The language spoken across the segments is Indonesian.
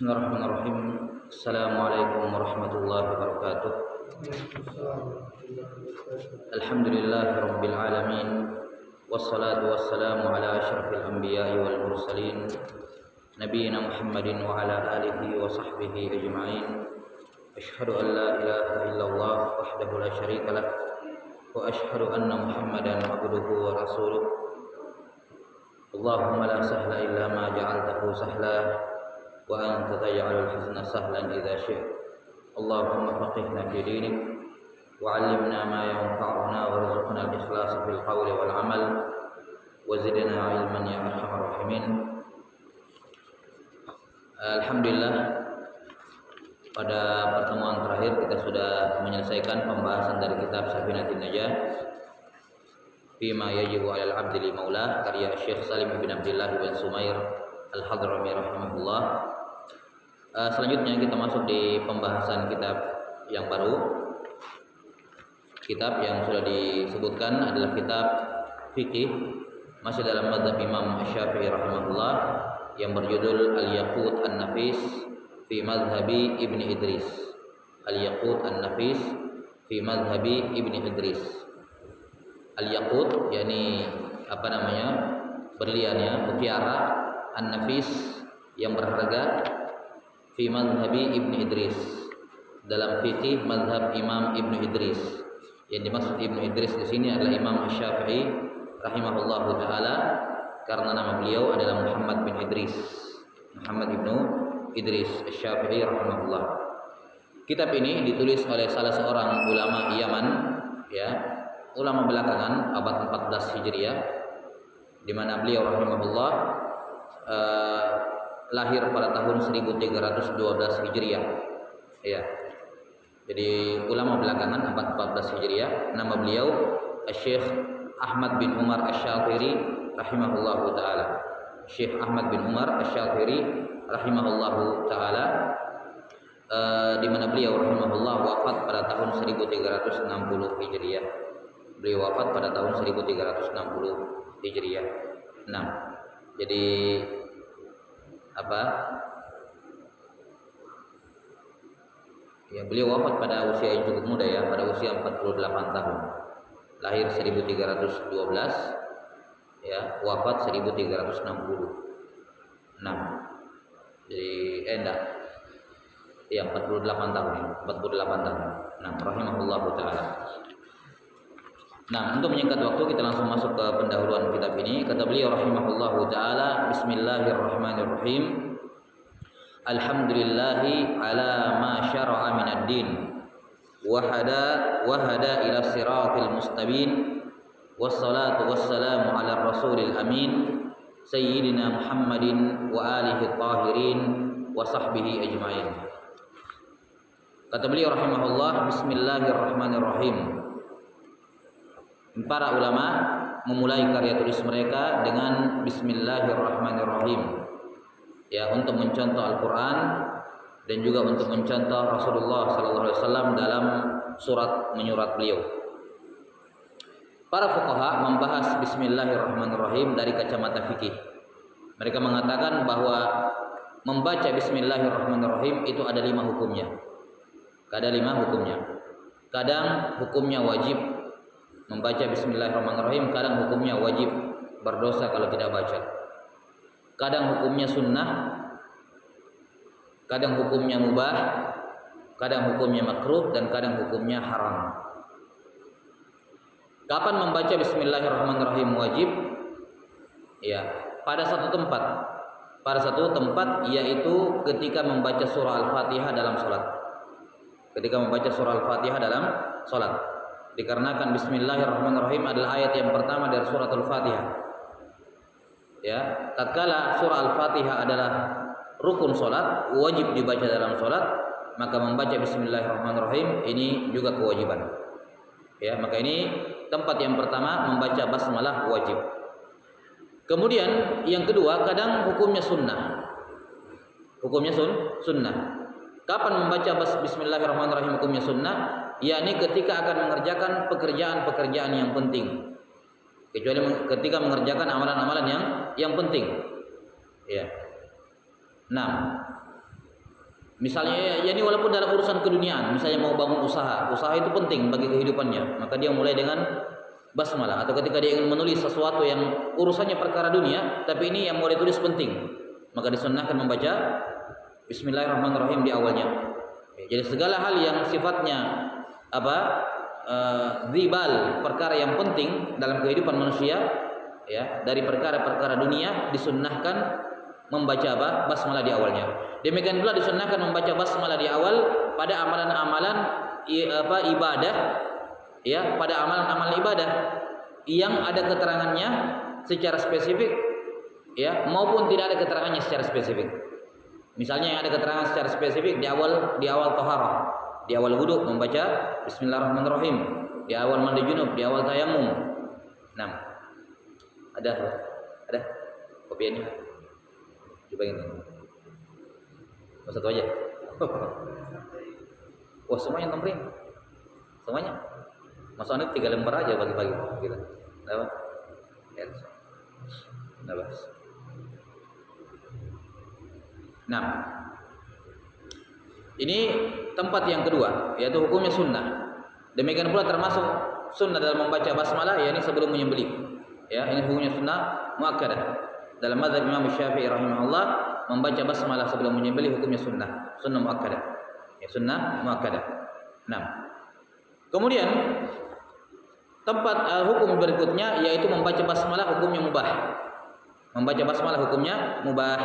Bismillahirrahmanirrahim. Assalamualaikum warahmatullahi wabarakatuh. Alhamdulillahirabbil alamin. Wassalatu wassalamu ala asyrafil anbiya'i wal mursalin nabiyina Muhammadin wa ala alihi wa sahbihi ajma'in. Asyhadu an la ilaha illallah wahdahu la syarika lah wa asyhadu anna Muhammadan abduhu wa rasuluh. Allahumma la sahla illa ma ja'altahu sahla wa anta taj'alul hazna sahlan idza syi'ta. Allahumma faqihna fi dinik wa 'allimna ma yanfa'una warzuqna al-ikhlasa fil qawli wal 'amal wa zidna 'ilman ya arhamar rahimin. Alhamdulillah, pada pertemuan terakhir kita sudah menyelesaikan pembahasan dari kitab Safinatin Najah Fima yajibu 'alal 'abdi li maulah karya Syekh Salim bin Abdullah bin Sumair Al-Hadrami rahimahullah. Selanjutnya kita masuk di pembahasan kitab yang baru. Kitab yang sudah disebutkan adalah kitab fikih, masih dalam mazhab Imam Syafi'i rahimahullah, yang berjudul Al-Yaqut An-Nafis fi Mazhabi Ibni Idris. Al-Yaqut An-Nafis fi Mazhabi Ibni Idris. Al-Yaqut yakni berlian ya, mutiara, An-Nafis yang berharga, fi mazhabi Ibnu Idris, dalam fikih mazhab Imam Ibnu Idris. Yang dimaksud Ibnu Idris di sini adalah Imam Syafi'i rahimahullahu taala, karena nama beliau adalah Muhammad bin Idris, Muhammad Ibnu Idris Syafi'i rahimahullah. Kitab ini ditulis oleh salah seorang ulama Yaman, ya, ulama belakangan abad 14 Hijriah, di mana beliau rahimahullah lahir pada tahun 1312 Hijriah. Ya. Jadi ulama belakangan abad 14 Hijriah. Nama beliau Syekh Ahmad bin Umar Asy-Syatiri rahimahullahu taala. Syekh Ahmad bin Umar Asy-Syatiri rahimahullahu taala, di mana beliau rahimahullah wafat pada tahun 1360 Hijriah. Beliau wafat pada tahun 1360 Hijriah. Nah, jadi beliau wafat pada usia yang cukup muda ya, pada usia 48 tahun. Lahir 1312, ya, wafat 1360. Jadi 48 tahun ya, 48 tahun. Rahimahullahu taala. Untuk menyingkat waktu, kita langsung masuk ke pendahuluan kitab ini. Kata beliau rahimahullahu taala, bismillahirrahmanirrahim. Alhamdulillahi ala ma syara'a minad din wa hada ila siratil mustabin, wassalatu wassalamu ala rasulil amin sayyidina Muhammadin wa alihi tahirin wa sahbihi ajma'in. Kata beliau rahimahullah, bismillahirrahmanirrahim. Para ulama memulai karya tulis mereka dengan bismillahirrahmanirrahim, ya, untuk mencontoh Al-Quran dan juga untuk mencontoh Rasulullah SAW dalam surat menyurat beliau. Para fuqaha membahas bismillahirrahmanirrahim dari kacamata fikih. Mereka mengatakan bahwa membaca bismillahirrahmanirrahim itu ada 5 hukumnya. Kadang hukumnya wajib membaca bismillahirrahmanirrahim, kadang hukumnya wajib, berdosa kalau tidak baca. Kadang hukumnya sunnah, kadang hukumnya mubah, kadang hukumnya makruh, dan kadang hukumnya haram. Kapan membaca bismillahirrahmanirrahim wajib? Ya, pada satu tempat, yaitu ketika membaca surah Al-Fatihah dalam salat. Dikarenakan bismillahirrahmanirrahim adalah ayat yang pertama dari surat Al-Fatihah. Ya, tatkala surah Al-Fatihah adalah rukun salat, wajib dibaca dalam salat, maka membaca bismillahirrahmanirrahim ini juga kewajiban. Ya, maka ini tempat yang pertama membaca basmalah wajib. Kemudian yang kedua, kadang hukumnya sunnah. Sunnah. Kapan membaca bismillahirrahmanirrahim hukumnya sunnah? Yakni ketika akan mengerjakan pekerjaan-pekerjaan yang penting. Kecuali ketika mengerjakan amalan-amalan yang penting. Ya. Misalnya, ya ini walaupun dalam urusan keduniaan, misalnya mau bangun usaha, usaha itu penting bagi kehidupannya, maka dia mulai dengan basmalah. Atau ketika dia ingin menulis sesuatu yang urusannya perkara dunia, tapi ini yang mau ditulis penting, maka disunnahkan membaca Bismillahirrahmanirrahim di awalnya. Jadi segala hal yang sifatnya dzibal, perkara yang penting dalam kehidupan manusia, ya, dari perkara-perkara dunia disunnahkan membaca basmalah di awalnya. Demikian pula disunnahkan membaca basmalah di awal pada amalan-amalan ibadah, ya, pada amalan-amalan ibadah yang ada keterangannya secara spesifik, ya, maupun tidak ada keterangannya secara spesifik. Misalnya yang ada keterangan secara spesifik di awal taharah, di awal wudu membaca Bismillahirrahmanirrahim, di awal mandi junub, di awal tayamum. Nah, ada kopiannya. Coba ini. Satu aja. Wah, semuanya tamrin. Semuanya. Masuknya 3 lembar aja bagi-bagi gitu. Apa? Ya. Nah, ini tempat yang kedua, yaitu hukumnya sunnah. Demikian pula termasuk sunnah dalam membaca basmalah, yakni sebelum menyembelih. Ya, ini hukumnya sunnah muakkadah. Dalam mazhab Imam Syafi'i rahimahullah, membaca basmalah sebelum menyembelih hukumnya sunnah muakkadah. Ya, sunnah muakkadah. Nah, kemudian tempat hukum berikutnya yaitu membaca basmalah hukumnya mubah. Membaca basmalah hukumnya mubah.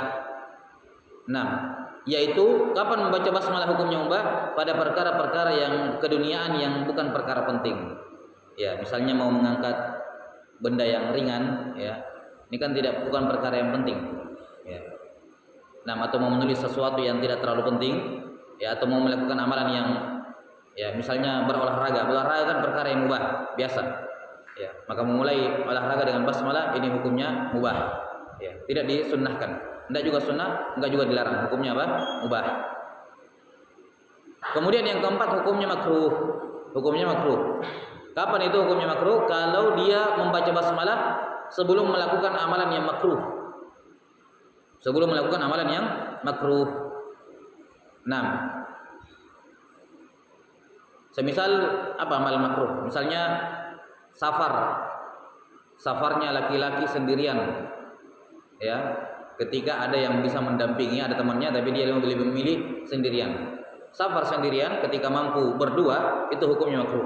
Nah, yaitu kapan membaca basmalah hukumnya mubah? Pada perkara-perkara yang keduniaan yang bukan perkara penting. Ya, misalnya mau mengangkat benda yang ringan, ya. Ini kan bukan perkara yang penting, ya. Nah, atau mau menulis sesuatu yang tidak terlalu penting, ya, atau mau melakukan amalan yang, ya, misalnya berolahraga kan perkara yang mubah biasa, ya. Maka memulai olahraga dengan basmalah ini hukumnya mubah, ya, tidak disunnahkan, tidak juga sunnah, enggak juga dilarang, hukumnya apa? Mubah. Kemudian yang keempat hukumnya makruh. Hukumnya makruh. Kapan itu hukumnya makruh? Kalau dia membaca basmalah sebelum melakukan amalan yang makruh. Sebelum melakukan amalan yang makruh. Nah, semisal apa amalan makruh? Misalnya safarnya laki-laki sendirian, ya. Ketika ada yang bisa mendampingi, ada temannya, tapi dia lebih memilih sendirian. Safar sendirian ketika mampu berdua, itu hukumnya makruh.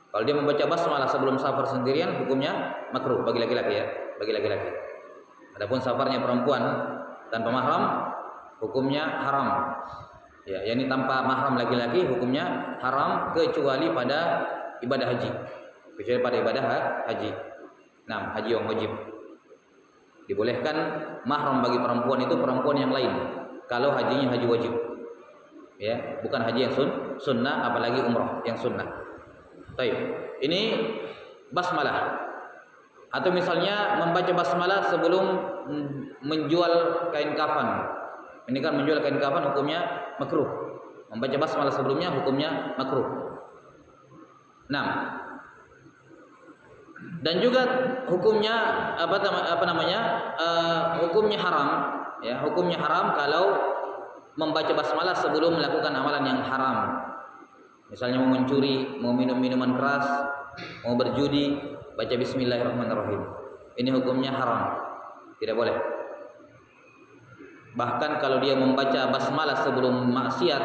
Kalau dia membaca basmalah sebelum safar sendirian, hukumnya makruh bagi laki-laki, ya, bagi laki-laki. Adapun safarnya perempuan tanpa mahram, hukumnya haram. Ya, yakni tanpa mahram laki-laki, hukumnya haram kecuali pada ibadah haji. Kecuali pada ibadah haji. Nah, haji yang wajib. Dibolehkan mahram bagi perempuan itu perempuan yang lain. Kalau hajinya haji wajib, ya, bukan haji yang sunnah, apalagi umrah yang sunnah. Baik, ini basmalah. Atau misalnya membaca basmalah sebelum menjual kain kafan. Ini kan menjual kain kafan hukumnya makruh. Membaca basmalah sebelumnya hukumnya makruh. Nah, dan juga hukumnya hukumnya haram, ya, hukumnya haram kalau membaca basmalah sebelum melakukan amalan yang haram. Misalnya mau mencuri, mau minum minuman keras, mau berjudi, baca Bismillahirrahmanirrahim. Ini hukumnya haram, tidak boleh. Bahkan kalau dia membaca basmalah sebelum maksiat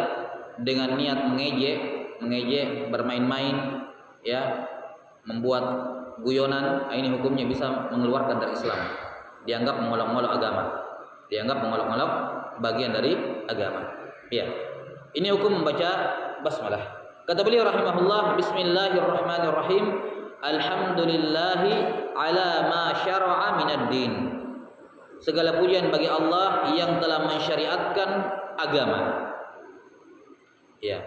dengan niat mengejek, bermain-main, ya, membuat guyonan, ini hukumnya bisa mengeluarkan dari Islam. Dianggap mengolok-olok agama, dianggap mengolok-olok bagian dari agama. Ya, ini hukum membaca basmalah. Kata beliau rahimahullah, Bismillahirrahmanirrahim, Alhamdulillahi ala ma syara'a minad din. Segala pujian bagi Allah yang telah mensyariatkan agama. Ya.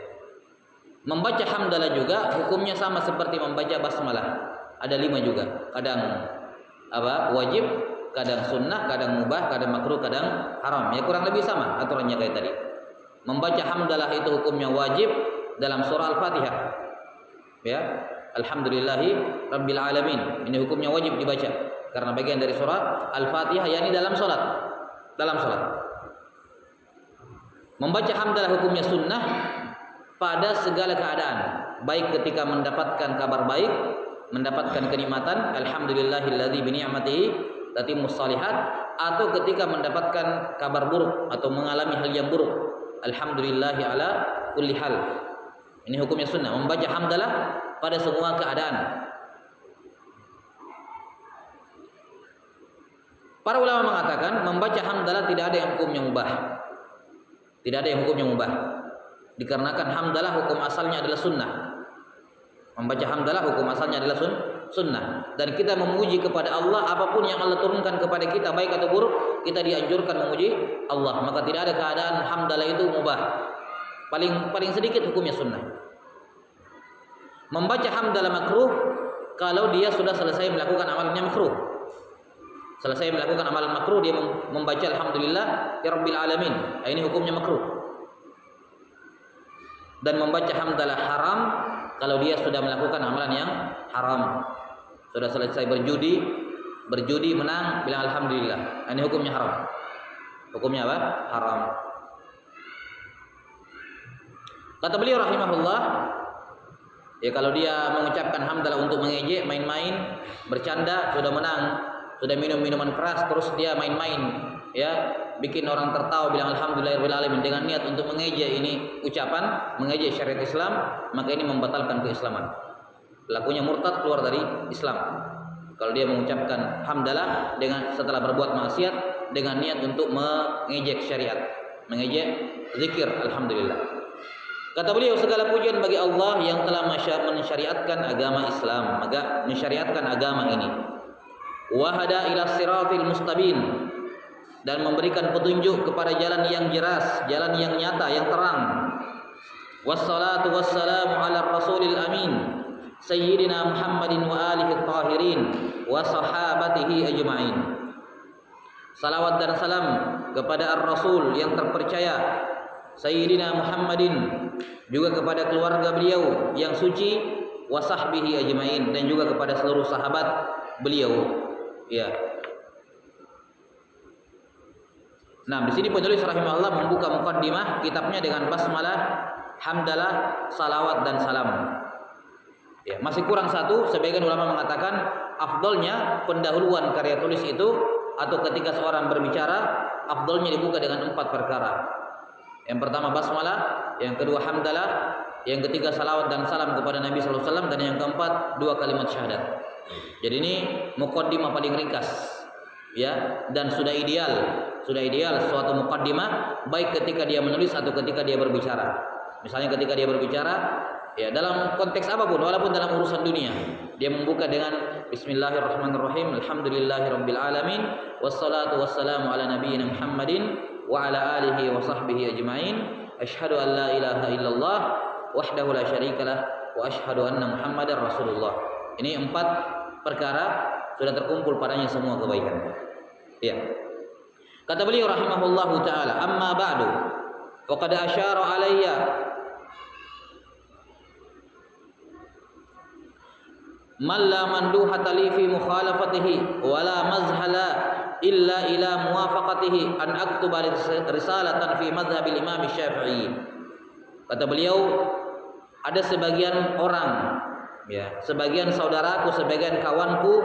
Membaca hamdalah juga hukumnya sama seperti membaca basmalah. Ada 5 juga. Kadang wajib, kadang sunnah, kadang mubah, kadang makruh, kadang haram. Ya, kurang lebih sama aturannya kayak tadi. Membaca hamdalah itu hukumnya wajib dalam surah Al-Fatihah. Ya, Alhamdulillahi Rabbil Alamin. Ini hukumnya wajib dibaca karena bagian dari surah Al-Fatihah, yakni dalam salat. Dalam salat. Membaca hamdalah hukumnya sunnah pada segala keadaan, baik ketika mendapatkan kabar baik, mendapatkan kenikmatan, alhamdulillahilladzi bi ni'matihi tatimmus shalihat, atau ketika mendapatkan kabar buruk atau mengalami hal yang buruk, alhamdulillahi ala kulli hal. Ini hukumnya sunnah, membaca hamdalah pada semua keadaan. Para ulama mengatakan membaca hamdalah tidak ada yang hukumnya mubah. Tidak ada yang hukumnya mubah. Dikarenakan hamdalah hukum asalnya adalah sunnah. Membaca hamdalah hukum asalnya adalah sunnah. Dan kita memuji kepada Allah, apapun yang Allah turunkan kepada kita baik atau buruk, kita dianjurkan memuji Allah. Maka tidak ada keadaan hamdalah itu mubah. Paling sedikit hukumnya sunnah. Membaca hamdalah makruh kalau dia sudah selesai melakukan amalnya makruh. Selesai melakukan amalan makruh, dia membaca alhamdulillah ya rabbil alamin. Ini hukumnya makruh. Dan membaca hamdalah haram kalau dia sudah melakukan amalan yang haram. Sudah selesai berjudi menang, bilang alhamdulillah. Ini hukumnya haram. Hukumnya apa? Haram. Kata beliau rahimahullah, ya kalau dia mengucapkan hamdalah untuk mengejek, main-main, bercanda, sudah menang, sudah minum minuman keras, terus dia main-main, ya, bikin orang tertawa, bilang alhamdulillahirabbil alamin dengan niat untuk mengejek ini ucapan, mengejek syariat Islam, maka ini membatalkan keislaman. Pelakunya murtad, keluar dari Islam. Kalau dia mengucapkan hamdalah dengan setelah berbuat maksiat dengan niat untuk mengejek syariat, mengejek zikir alhamdulillah. Kata beliau, segala pujian bagi Allah yang telah mensyariatkan agama Islam, maka mensyariatkan agama ini. Wahada ila siratil mustabin, dan memberikan petunjuk kepada jalan yang jelas, jalan yang nyata, yang terang. Wassalatu wassalamu ala rasulil amin sayyidina Muhammadin wa alihi tahirin wa sahabatihi ajma'in. Salawat dan salam kepada ar-rasul yang terpercaya, sayyidina Muhammadin, juga kepada keluarga beliau yang suci, wa sahbihi ajma'in, dan juga kepada seluruh sahabat beliau. Ya. Nah, di sini penulis rahimahullah membuka mukaddimah kitabnya dengan basmalah, hamdalah, salawat dan salam. Ya, masih kurang satu. Sebagian ulama mengatakan afdolnya pendahuluan karya tulis itu, atau ketika seorang berbicara, afdolnya dibuka dengan 4 perkara. Yang pertama basmalah, yang kedua hamdalah, yang ketiga salawat dan salam kepada Nabi sallallahu alaihi wasallam, dan yang keempat 2 kalimat syahadat. Jadi ini mukaddimah paling ringkas, ya, dan sudah ideal suatu mukaddimah baik ketika dia menulis atau ketika dia berbicara. Misalnya ketika dia berbicara, ya, dalam konteks apapun, walaupun dalam urusan dunia, dia membuka dengan bismillahirrahmanirrahim, alhamdulillahirabbil alamin, wassalatu wassalamu ala nabiyyina Muhammadin wa ala alihi wa sahbihi ajma'in, asyhadu an la ilaha illallah wahdahu la syarikalah wa asyhadu anna Muhammadar rasulullah. Ini 4 perkara sudah terkumpul padanya semua kebaikan. Ya. Kata beliau rahimahullahu taala, amma ba'du faqad asyara alayya man la manduhata li fi mukhalafatihi wa la mazhala illa ila muwafaqatihi an aktuba risalatan fi madhhabil Imam Syafi'i. Kata beliau, ada sebagian orang, ya, sebagian saudaraku, sebagian kawanku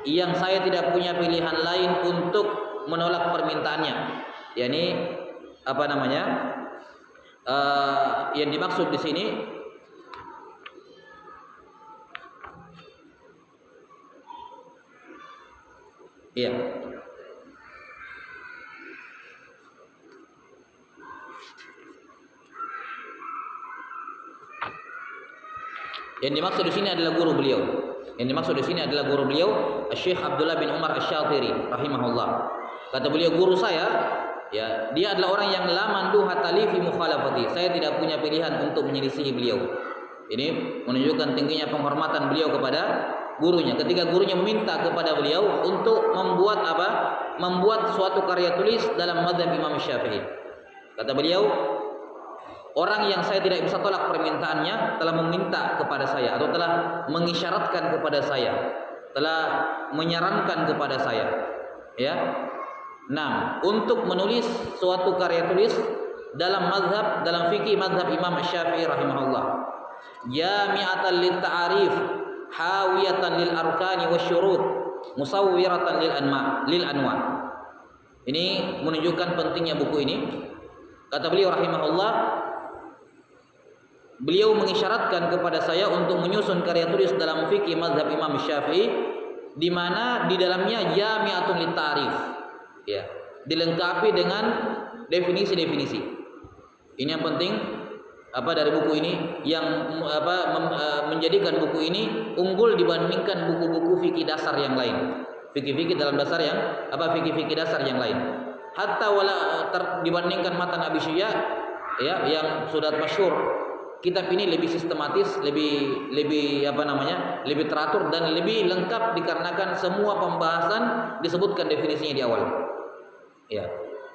yang saya tidak punya pilihan lain untuk menolak permintaannya. Yani apa namanya? Yang dimaksud di sini iya. Yang dimaksud di sini adalah guru beliau. Yang dimaksud di sini adalah guru beliau, Syekh Abdullah bin Umar Asy-Syatiri rahimahullah. Kata beliau, guru saya, ya, dia adalah orang yang la manduha tali fi mukhalafati. Saya tidak punya pilihan untuk menyelisihi beliau. Ini menunjukkan tingginya penghormatan beliau kepada gurunya. Ketika gurunya meminta kepada beliau untuk membuat apa? Membuat suatu karya tulis dalam mazhab Imam Syafi'i. Kata beliau, orang yang saya tidak bisa tolak permintaannya telah meminta kepada saya, atau telah mengisyaratkan kepada saya, telah menyarankan kepada saya, ya. Nah, untuk menulis suatu karya tulis dalam fikih mazhab Imam Syafi'i rahimahullah. Jami'atan lit ta'arif, hawiyatan lil arkani wasyurut, musawwiratan lil anwa. Ini menunjukkan pentingnya buku ini. Kata beliau rahimahullah, beliau mengisyaratkan kepada saya untuk menyusun karya tulis dalam fikih mazhab Imam Syafi'i, di mana di dalamnya jami'atun lit ta'arif, ya, dilengkapi dengan definisi-definisi. Ini yang penting dari buku ini, yang menjadikan buku ini unggul dibandingkan buku-buku fikih dasar yang lain. Fikih-fikih dalam dasar yang fikih-fikih dasar yang lain. Hatta dibandingkan matan Abi Syuja, ya, yang sudah masyhur, kitab ini lebih sistematis, lebih teratur dan lebih lengkap dikarenakan semua pembahasan disebutkan definisinya di awal. Ya.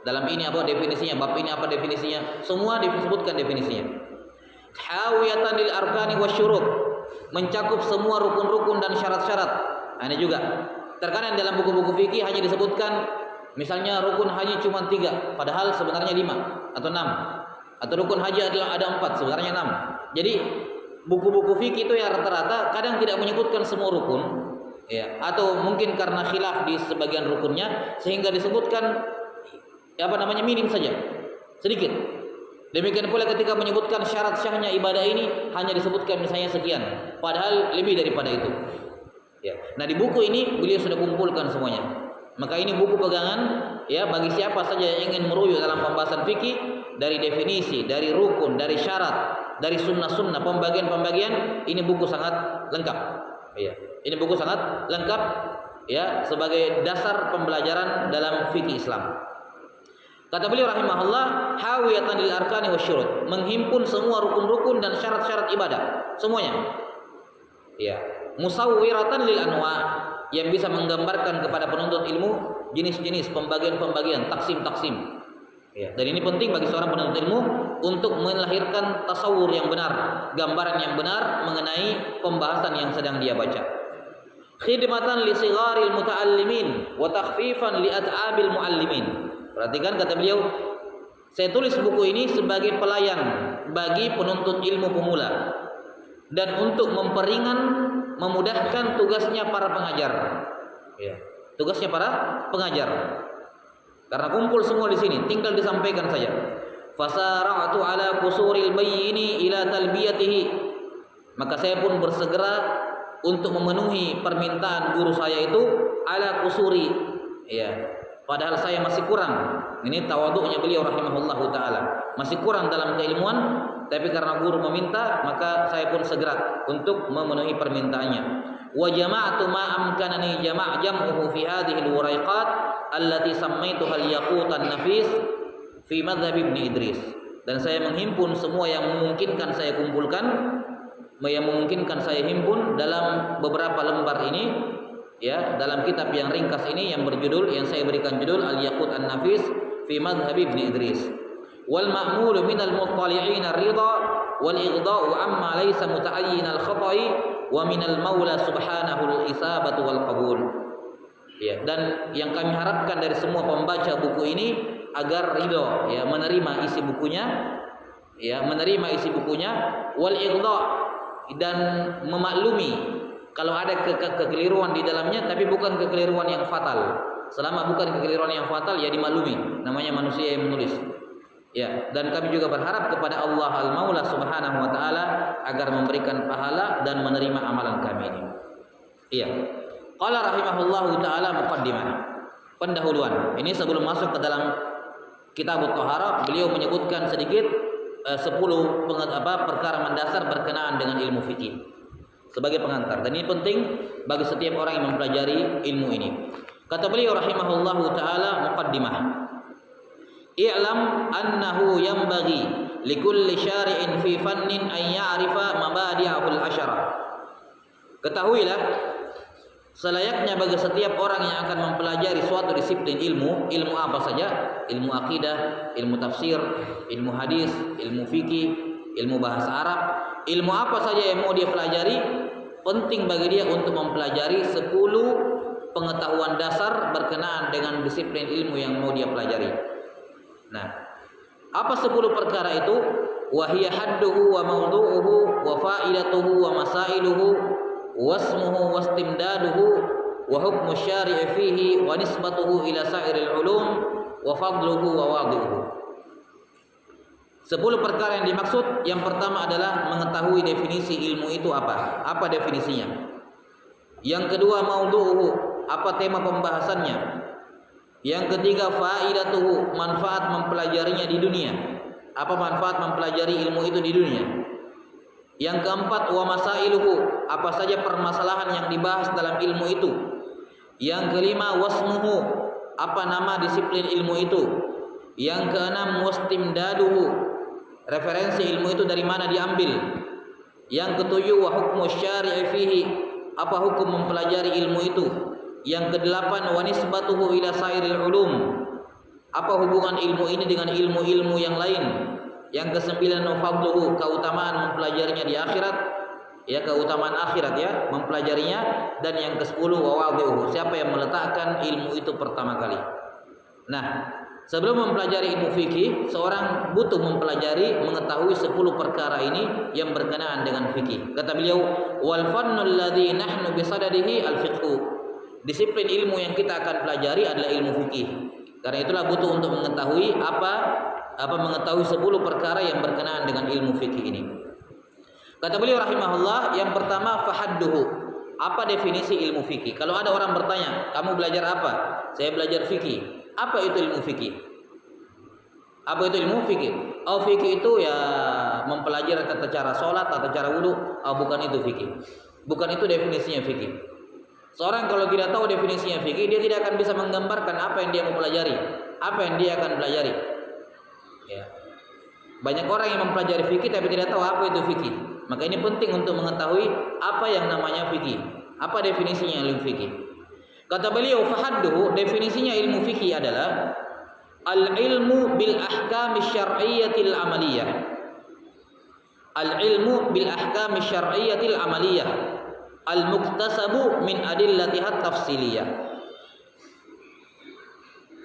Dalam ini apa definisinya, bab ini apa definisinya, semua disebutkan definisinya. Hawiyatan lil arkani wasyurut, mencakup semua rukun-rukun dan syarat-syarat. Ini juga terkadang dalam buku-buku fikih hanya disebutkan misalnya rukun haji cuma 3, padahal sebenarnya 5 atau 6. Atau rukun haji ada 4, sebenarnya 6. Jadi buku-buku fikih itu ya rata-rata kadang tidak menyebutkan semua rukun, ya, atau mungkin karena khilaf di sebagian rukunnya sehingga disebutkan minim saja, sedikit. Demikian pula ketika menyebutkan syarat syahnya ibadah ini hanya disebutkan misalnya sekian, padahal lebih daripada itu. Ya. Nah, di buku ini beliau sudah kumpulkan semuanya. Maka ini buku pegangan, ya, bagi siapa saja yang ingin merujuk dalam pembahasan fikih, dari definisi, dari rukun, dari syarat, dari sunnah-sunnah, pembagian-pembagian. Ini buku sangat lengkap. Ya. Ini buku sangat lengkap, ya, sebagai dasar pembelajaran dalam fikih Islam. Kata beliau rahimahullah, hawiyatan lil arkani wasyurut, menghimpun semua rukun-rukun dan syarat-syarat ibadah, semuanya. Ya, musawwiratan lil anwa, yang bisa menggambarkan kepada penuntut ilmu jenis-jenis, pembagian-pembagian, taksim-taksim. Ya, dan ini penting bagi seorang penuntut ilmu untuk melahirkan tasawur yang benar, gambaran yang benar mengenai pembahasan yang sedang dia baca. Khidmatan li sigharil muta'allimin wa takhfifan li at'abil muallimin. Perhatikan kata beliau, saya tulis buku ini sebagai pelayan bagi penuntut ilmu pemula dan untuk memudahkan tugasnya para pengajar. Ya, tugasnya para pengajar. Karena kumpul semua di sini, tinggal disampaikan saja. Fasara'tu ala qusuril bayyini ila talbiyatihi. Maka saya pun bersegera untuk memenuhi permintaan guru saya itu ala qusuri. Ya. Padahal saya masih kurang. Ini tawaduknya beliau rahimahullahu taala. Masih kurang dalam keilmuan, tapi karena guru meminta, maka saya pun segera untuk memenuhi permintaannya. Wa jama'tu ma amkanani jam'uhu fi hadhihi al-wuraiqat allati sammaituha al-yaqutan nafis fi madhhab Ibn Idris. Dan saya menghimpun semua yang memungkinkan saya kumpulkan, yang memungkinkan saya himpun dalam beberapa lembar ini. Ya, dalam kitab yang ringkas ini yang saya berikan judul Al-Yaqut An-Nafis fi Madhhab Ibn Idris. Wal ma'mulu minal muttali'in ar-ridha wal ighda'u amma laysa muta'ayyin al-khata'i wa minal maula subhanahu al-isabatu wal qabul. Ya, dan yang kami harapkan dari semua pembaca buku ini agar ridha, ya, menerima isi bukunya, wal ighdha, dan memaklumi kalau ada kekeliruan di dalamnya, tapi bukan kekeliruan yang fatal. Selama bukan kekeliruan yang fatal, ya dimaklumi. Namanya manusia yang menulis. Ya, dan kami juga berharap kepada Allah Al-Maula Subhanahu wa taala agar memberikan pahala dan menerima amalan kami ini. Iya. Qala rahimahullahu taala muqaddimah. Pendahuluan. Ini sebelum masuk ke dalam Kitabut Thaharah, beliau menyebutkan sedikit 10 perkara mendasar berkenaan dengan ilmu fikih sebagai pengantar, dan ini penting bagi setiap orang yang mempelajari ilmu ini. Kata beliau rahimahullahu taala muqaddimah, i'lam annahu yanbaghi likulli syari'in fi fannin an ya'rifa mabadi'ahul asyara. Ketahuilah, selayaknya bagi setiap orang yang akan mempelajari suatu disiplin ilmu apa saja, ilmu akidah, ilmu tafsir, ilmu hadis, ilmu fikih, ilmu bahasa Arab, ilmu apa saja yang mau dia pelajari, penting bagi dia untuk mempelajari 10 pengetahuan dasar berkenaan dengan disiplin ilmu yang mau dia pelajari. Nah, Apa 10 perkara itu? Wa hiya hadduhu wa mawdu'uhu wa fa'idatuhu wa masailuhu wa ismuhu wa istimdaduhu wa hukmu syari'i fihi wa nisbatuhu ila sa'iril ulum wa fadluhu wa wadi'uhu. 10 perkara yang dimaksud, yang pertama adalah mengetahui definisi ilmu itu apa? Apa definisinya? Yang kedua mawdu'uhu, apa tema pembahasannya? Yang ketiga faidatuhu, manfaat mempelajarinya di dunia. Apa manfaat mempelajari ilmu itu di dunia? Yang keempat wa masailuhu, apa saja permasalahan yang dibahas dalam ilmu itu. Yang kelima wasmuhu, apa nama disiplin ilmu itu. Yang keenam wastimdaduhu, referensi ilmu itu dari mana diambil. Yang ketujuh wa hukmu syari'i fihi, apa hukum mempelajari ilmu itu. Yang kedelapan wa nisbatuhu ila sairil ulum, apa hubungan ilmu ini dengan ilmu-ilmu yang lain. Yang kesembilan wa fadluhu, keutamaan mempelajarinya di akhirat, ya, keutamaan akhirat ya mempelajarinya. Dan yang ke-10 wa wadi'uhu, siapa yang meletakkan ilmu itu pertama kali. Nah, sebelum mempelajari ilmu fikih, seorang butuh mengetahui 10 perkara ini yang berkenaan dengan fikih. Kata beliau, wal fannul ladzi nahnu bisadadihi al fiqhu, disiplin ilmu yang kita akan pelajari adalah ilmu fikih. Karena itulah butuh untuk mengetahui mengetahui 10 perkara yang berkenaan dengan ilmu fikih ini. Kata beliau rahimahullah, yang pertama fahadduhu, apa definisi ilmu fikih? Kalau ada orang bertanya, kamu belajar apa? Saya belajar fikih. Apa itu ilmu fikih? Apa itu ilmu fikih? Oh, fikih itu ya mempelajari tata cara sholat, tata cara wudu. Oh, bukan itu fikih. Bukan itu definisinya fikih. Seorang kalau tidak tahu definisinya fikih, dia tidak akan bisa menggambarkan apa yang dia mau pelajari, apa yang dia akan pelajari. Ya. Banyak orang yang mempelajari fikih tapi tidak tahu apa itu fikih. Maka ini penting untuk mengetahui apa yang namanya fikih, apa definisinya ilmu fikih. Kata beliau, fahadduhu, definisinya ilmu fikih adalah al-ilmu bil ahkam syar'iyyatil amaliyah. Al-ilmu bil ahkam syar'iyyatil amaliyah al-muktasabu min adillatihat tafsiliyah.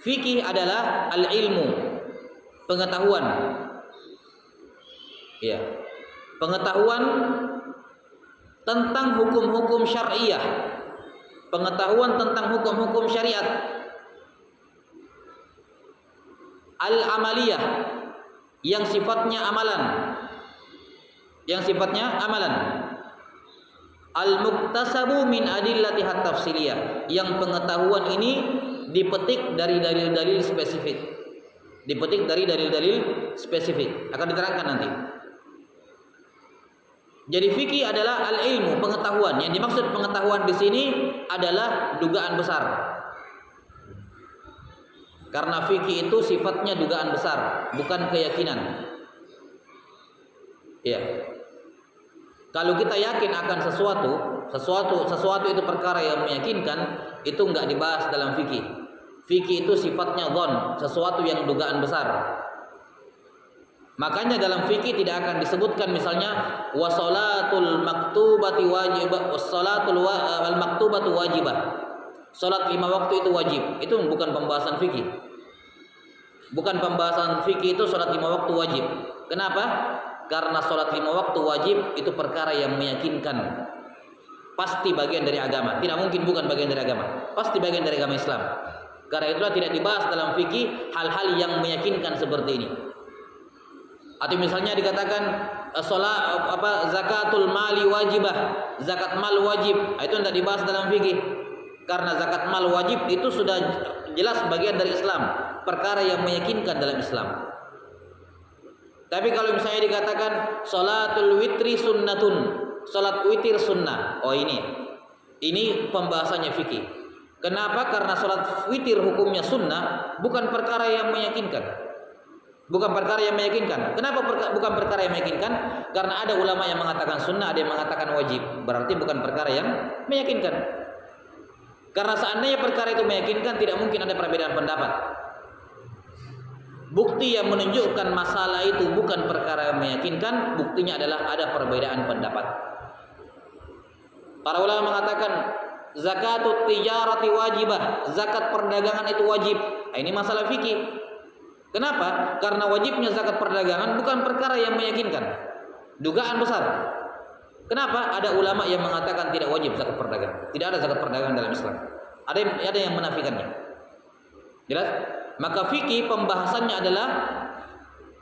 Fikih adalah al-ilmu, pengetahuan. Ya. Pengetahuan tentang hukum-hukum syariah. Pengetahuan tentang hukum-hukum syariat. Al-amaliyah, yang sifatnya amalan. Yang sifatnya amalan. Al-muktasabu min adillatihat tafsiliyah, yang pengetahuan ini dipetik dari dalil-dalil spesifik. Dipetik dari dalil-dalil spesifik. Akan diterangkan nanti. Jadi fikih adalah al-ilmu, pengetahuan. Yang dimaksud pengetahuan di sini adalah dugaan besar. Karena fikih itu sifatnya dugaan besar, bukan keyakinan. Ya. Kalau kita yakin akan sesuatu itu perkara yang meyakinkan, itu enggak dibahas dalam fikih. Fikih itu sifatnya dhon, sesuatu yang dugaan besar. Makanya dalam fikih tidak akan disebutkan misalnya wasolatul maktubati wajibah, wasolatul maktubatu wajibah. Salat 5 waktu itu wajib. Itu bukan pembahasan fikih. Bukan pembahasan fikih itu salat 5 waktu wajib. Kenapa? Karena salat 5 waktu wajib itu perkara yang meyakinkan. Pasti bagian dari agama. Tidak mungkin bukan bagian dari agama. Pasti bagian dari agama Islam. Karena itulah tidak dibahas dalam fikih hal-hal yang meyakinkan seperti ini. Atau misalnya dikatakan zakatul mali wajibah, zakat mal wajib. Itu tidak dibahas dalam fikih. Karena zakat mal wajib itu sudah jelas bagian dari Islam, perkara yang meyakinkan dalam Islam. Tapi kalau misalnya dikatakan salatul witri sunnatun, salat witir sunnah. Oh ini pembahasannya fikih. Kenapa? Karena salat witir hukumnya sunnah, bukan perkara yang meyakinkan. Bukan perkara yang meyakinkan. Kenapa bukan perkara yang meyakinkan? Karena ada ulama yang mengatakan sunnah, ada yang mengatakan wajib. Berarti bukan perkara yang meyakinkan. Karena seandainya perkara itu meyakinkan, tidak mungkin ada perbedaan pendapat. Bukti yang menunjukkan masalah itu bukan perkara yang meyakinkan, buktinya adalah ada perbedaan pendapat. Para ulama mengatakan zakatut tijarati wajibah, zakat perdagangan itu wajib. Ini masalah fikih. Kenapa? Karena wajibnya zakat perdagangan bukan perkara yang meyakinkan. Dugaan besar. Kenapa? Ada ulama yang mengatakan tidak wajib zakat perdagangan. Tidak ada zakat perdagangan dalam Islam. Ada yang menafikannya. Jelas? Maka fikih pembahasannya adalah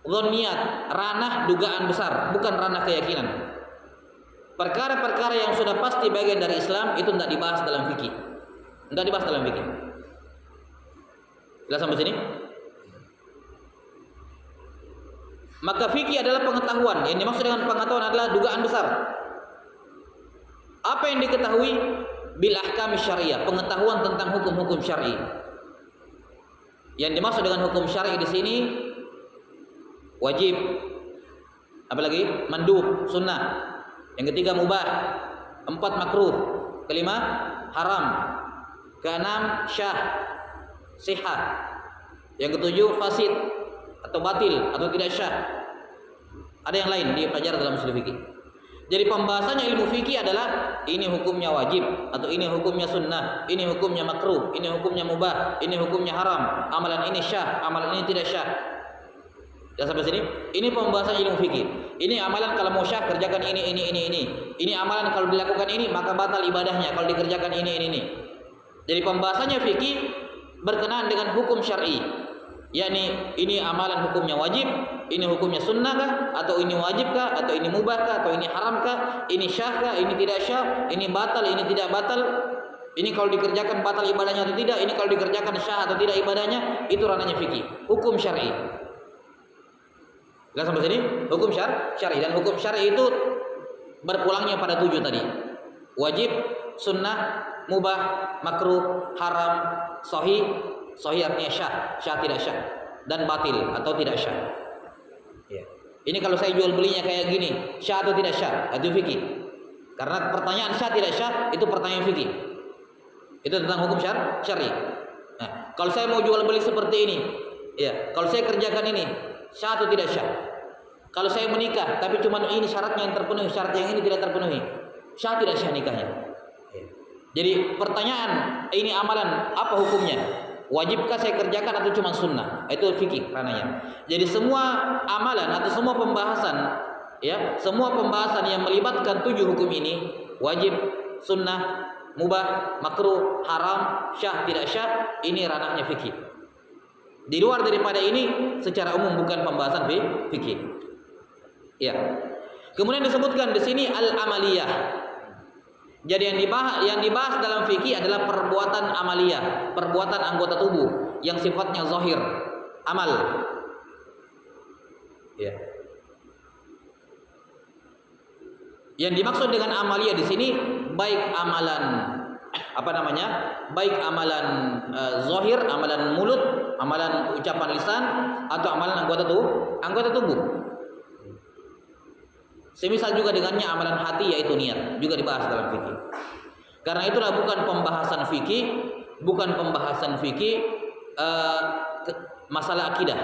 dhanniyat, ranah dugaan besar, bukan ranah keyakinan. Perkara-perkara yang sudah pasti bagian dari Islam itu tidak dibahas dalam fikih. Tidak dibahas dalam fikih. Jelas sampai sini? Maka fikih adalah pengetahuan. Yang dimaksud dengan pengetahuan adalah dugaan besar. Apa yang diketahui? Bil ahkam syariah, pengetahuan tentang hukum-hukum syar'i. Yang dimaksud dengan hukum syar'i di sini wajib, apalagi mandub, sunnah. Yang ketiga mubah, 4 makruh, kelima haram, keenam syah, sihah, yang ketujuh fasid atau batil atau tidak syah. Ada yang lain dipelajari dalam usul fikih. Jadi pembahasannya ilmu fikih adalah ini hukumnya wajib atau ini hukumnya sunnah, ini hukumnya makruh, ini hukumnya mubah, ini hukumnya haram, amalan ini syah, amalan ini tidak syah. Dan sampai sini, ini pembahasan ilmu fikih. Ini amalan kalau mau syah kerjakan ini. Ini amalan kalau dilakukan ini maka batal ibadahnya kalau dikerjakan ini. Jadi pembahasannya fikih berkenaan dengan hukum syar'i. Yakni ini amalan hukumnya wajib, ini hukumnya sunnah kah, atau ini wajib kah, atau ini mubah kah, atau ini haram kah, ini syah kah, ini tidak syah, ini batal, ini tidak batal. Ini kalau dikerjakan batal ibadahnya atau tidak, ini kalau dikerjakan syah atau tidak ibadahnya, itu ranahnya fikih, hukum syar'i. Jelas sampai sini? Hukum syar'i, dan hukum syar'i itu berpulangnya pada 7 tadi. Wajib, sunnah, mubah, makruh, haram, sahih. Sahih artinya syah tidak syah, dan batil atau tidak syah. Ya. Ini kalau saya jual belinya kayak gini, syah atau tidak syah, itu fikih. Karena pertanyaan syah tidak syah itu pertanyaan fikih. Itu tentang hukum syar'i. Nah, kalau saya mau jual beli seperti ini, ya, kalau saya kerjakan ini, syah atau tidak syah. Kalau saya menikah, tapi cuma ini syaratnya yang terpenuhi, syarat yang ini tidak terpenuhi, syah tidak syah nikahnya. Ya. Jadi pertanyaan, ini amalan apa hukumnya? Wajibkah saya kerjakan atau cuma sunnah? Itu fikih ranahnya. Jadi semua amalan atau semua pembahasan, ya, semua pembahasan yang melibatkan 7 hukum ini, wajib, sunnah, mubah, makruh, haram, syah, tidak syah, ini ranahnya fikih. Di luar daripada ini secara umum bukan pembahasan fikih. Ya. Kemudian disebutkan di sini al-amaliyah. Jadi yang dibahas dalam fikih adalah perbuatan amaliyah, perbuatan anggota tubuh yang sifatnya zahir, amal. Ya. Yang dimaksud dengan amaliyah di sini baik amalan baik amalan zahir, amalan mulut, amalan ucapan lisan, atau amalan anggota tubuh. Semisal juga dengannya amalan hati yaitu niat, juga dibahas dalam fikih. Karena itulah bukan pembahasan fikih masalah akidah.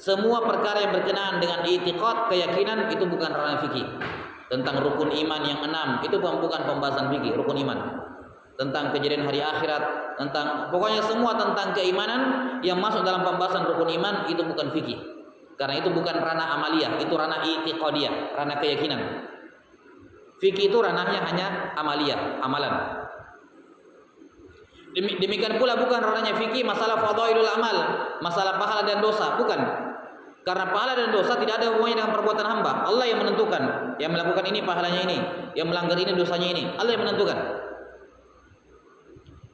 Semua perkara yang berkenaan dengan i'tiqad, keyakinan, itu bukan ranah fikih. Tentang rukun iman yang 6 itu bukan pembahasan fikih, rukun iman. Tentang kejadian hari akhirat, tentang pokoknya semua tentang keimanan yang masuk dalam pembahasan rukun iman itu bukan fikih. Karena itu bukan ranah amaliyah, itu ranah i'tiqadiyah, ranah keyakinan. Fikih itu ranahnya hanya amaliyah, amalan. Demikian pula bukan ranahnya fikih masalah fadhailul amal, masalah pahala dan dosa, bukan. Karena pahala dan dosa tidak ada hubungannya dengan perbuatan hamba. Allah yang menentukan, yang melakukan ini pahalanya ini, yang melanggar ini dosanya ini. Allah yang menentukan.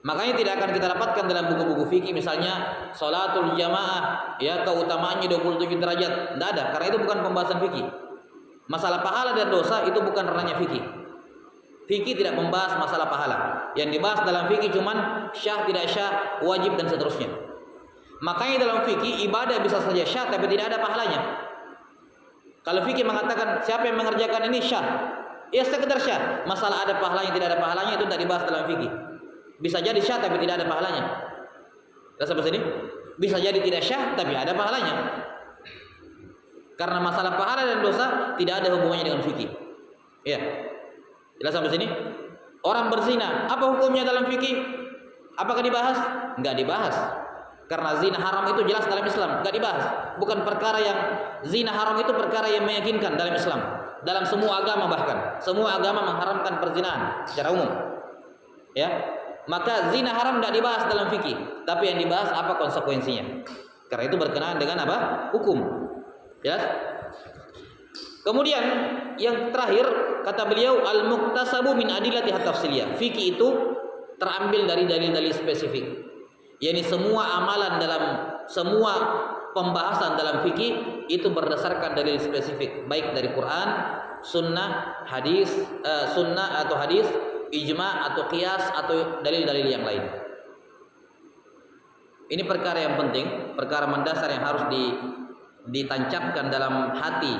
Makanya tidak akan kita dapatkan dalam buku-buku fikih misalnya salatul jamaah, ya, keutamaannya 27 derajat. Tidak ada, karena itu bukan pembahasan fikih. Masalah pahala dan dosa itu bukan ranahnya fikih. Fikih tidak membahas masalah pahala. Yang dibahas dalam fikih cuman syah tidak syah, wajib dan seterusnya. Makanya dalam fikih ibadah bisa saja syah tapi tidak ada pahalanya. Kalau fikih mengatakan siapa yang mengerjakan ini syah, ya sekedar syah. Masalah ada pahalanya tidak ada pahalanya itu tidak dibahas dalam fikih. Bisa jadi syah tapi tidak ada pahalanya. Kita sampai sini? Bisa jadi tidak syah tapi ada pahalanya. Karena masalah pahala dan dosa tidak ada hubungannya dengan fikih. Ya. Jelas sampai sini? Orang berzina, apa hukumnya dalam fikih? Apakah dibahas? Enggak dibahas. Karena zina haram itu jelas dalam Islam, enggak dibahas. Bukan perkara yang zina haram itu perkara yang meyakinkan dalam Islam. Dalam semua agama bahkan, semua agama mengharamkan perzinahan secara umum. Ya. Maka zina haram tidak dibahas dalam fikih, tapi yang dibahas apa konsekuensinya. Karena itu berkenaan dengan apa? Hukum. Ya. Kemudian yang terakhir kata beliau al-muktasabu min adillati at-tafsiliyah. Fikih itu terambil dari dalil-dalil spesifik. Yani semua amalan dalam semua pembahasan dalam fikih itu berdasarkan dalil spesifik, baik dari Quran, sunnah, hadis, sunnah atau hadis, ijma atau qiyas atau dalil-dalil yang lain. Ini perkara yang penting, perkara mendasar yang harus ditancapkan dalam hati,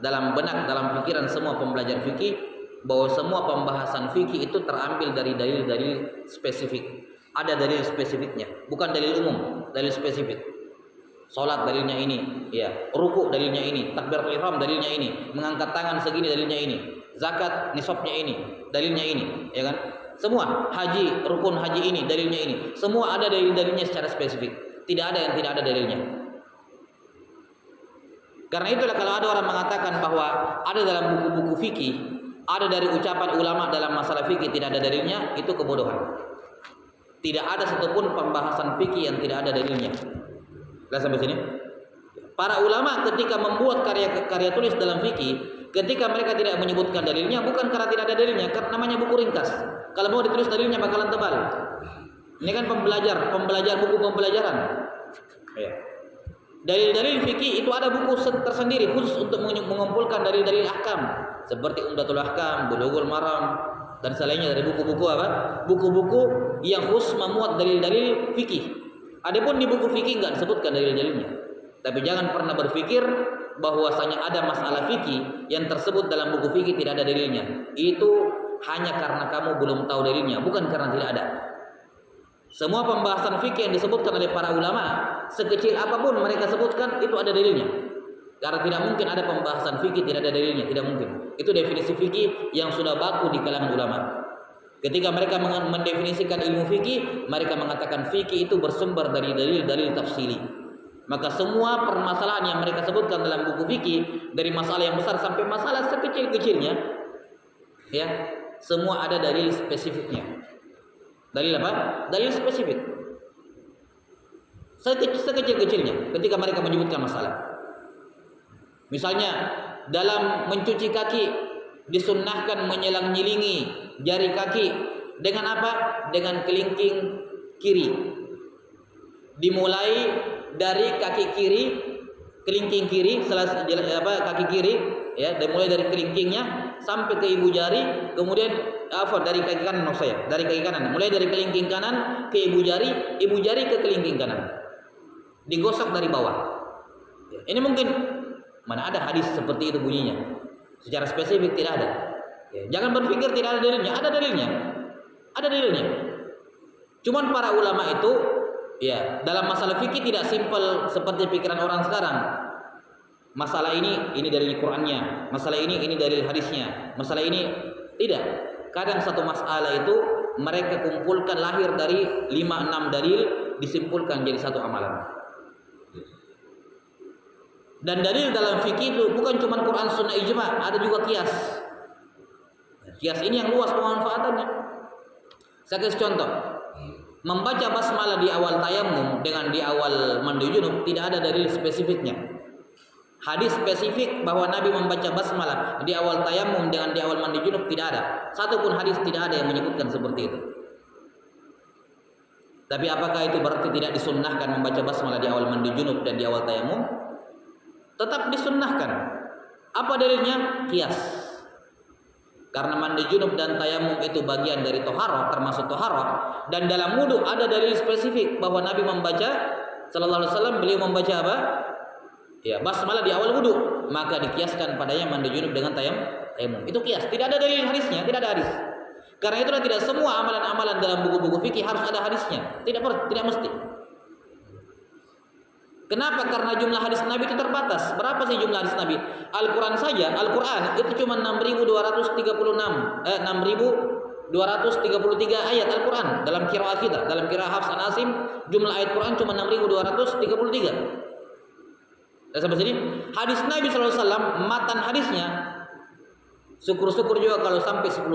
dalam benak, dalam pikiran semua pembelajar fikih, bahwa semua pembahasan fikih itu terambil dari dalil-dalil spesifik. Ada dalil spesifiknya, bukan dalil umum, dalil spesifik. Salat dalilnya ini, ya. Ruku dalilnya ini, takbiratul ihram dalilnya ini, mengangkat tangan segini dalilnya ini, zakat nisabnya ini, dalilnya ini, ya kan? Semua haji, rukun haji ini dalilnya ini. Semua ada dalil-dalilnya secara spesifik. Tidak ada yang tidak ada dalilnya. Karena itulah kalau ada orang mengatakan bahwa ada dalam buku-buku fikih, ada dari ucapan ulama dalam masalah fikih tidak ada dalilnya, itu kebodohan. Tidak ada satupun pembahasan fikih yang tidak ada dalilnya. Lihat sampai sini. Para ulama ketika membuat karya tulis dalam fikih, ketika mereka tidak menyebutkan dalilnya, bukan karena tidak ada dalilnya, karena namanya buku ringkas. Kalau mau ditulis dalilnya bakalan tebal. Ini kan pembelajar buku pembelajaran. Ya. Dalil-dalil fikih itu ada buku tersendiri khusus untuk mengumpulkan dalil-dalil ahkam, seperti Umdatul Ahkam, Bulughul Maram, dan selainnya dari buku-buku apa? Buku-buku yang khusus memuat dalil-dalil fikih. Adapun di buku fikih enggak disebutkan dalil-dalilnya. Tapi jangan pernah berpikir bahwasanya ada masalah fikih yang tersebut dalam buku fikih tidak ada dalilnya. Itu hanya karena kamu belum tahu dalilnya, bukan karena tidak ada. Semua pembahasan fikih yang disebutkan oleh para ulama, sekecil apapun mereka sebutkan, itu ada dalilnya. Karena tidak mungkin ada pembahasan fikih tidak ada dalilnya, tidak mungkin. Itu definisi fikih yang sudah baku di kalangan ulama. Ketika mereka mendefinisikan ilmu fikih, mereka mengatakan fikih itu bersumber dari dalil-dalil tafsili. Maka semua permasalahan yang mereka sebutkan dalam buku fikih, dari masalah yang besar sampai masalah sekecil-kecilnya, ya, semua ada dalil spesifiknya. Dalil apa? Dalil spesifik. Sekecil-kecilnya ketika mereka menyebutkan masalah. Misalnya dalam mencuci kaki disunnahkan menyelang-nyilingi jari kaki dengan apa? Dengan kelingking kiri. Dimulai dari kaki kiri, kelingking kiri, kaki kiri, ya, dimulai dari kelingkingnya sampai ke ibu jari, kemudian dari kaki kanan dari kaki kanan, mulai dari kelingking kanan ke ibu jari ke kelingking kanan. Digosok dari bawah. Ini mungkin mana ada hadis seperti itu bunyinya. Secara spesifik tidak ada. Jangan berpikir tidak ada dalilnya, ada dalilnya. Ada dalilnya. Cuman para ulama itu, ya, dalam masalah fikih tidak simpel seperti pikiran orang sekarang. Masalah ini dari Qur'annya, masalah ini dari hadisnya, masalah ini tidak. Kadang satu masalah itu mereka kumpulkan lahir dari 5-6 dalil disimpulkan jadi satu amalan. Dan dalil dalam fikih itu bukan cuma Quran, Sunnah, Ijma, ada juga qiyas. Qiyas ini yang luas pemanfaatannya. Saya kasih contoh. Membaca basmalah di awal tayammum dengan di awal mandi junub tidak ada dalil spesifiknya. Hadis spesifik bahwa Nabi membaca basmalah di awal tayammum dengan di awal mandi junub tidak ada. Satu pun hadis tidak ada yang menyebutkan seperti itu. Tapi apakah itu berarti tidak disunnahkan membaca basmalah di awal mandi junub dan di awal tayammum? Tetap disunnahkan. Apa dalilnya? Qiyas. Karena mandi junub dan tayamum itu bagian dari toharoh, termasuk toharoh. Dan dalam wudu ada dalil spesifik bahwa Nabi membaca, sallallahu alaihi wasallam, beliau membaca apa? Ya, basmalah di awal wudu. Maka dikiaskan padanya mandi junub dengan tayamum. Itu qiyas. Tidak ada dalil hadisnya, tidak ada hadis. Karena itulah tidak semua amalan-amalan dalam buku-buku fikih harus ada hadisnya. Tidak mesti. Kenapa? Karena jumlah hadis Nabi itu terbatas. Berapa sih jumlah hadis Nabi? Al-Quran saja, Al-Quran itu cuma 6.236, 233 ayat Al-Quran dalam qiraat kita, dalam qiraat Hafs an Asim, jumlah ayat Quran cuma 6.233. Dan sampai sini hadis Nabi SAW, matan hadisnya syukur-syukur juga kalau sampai 10.000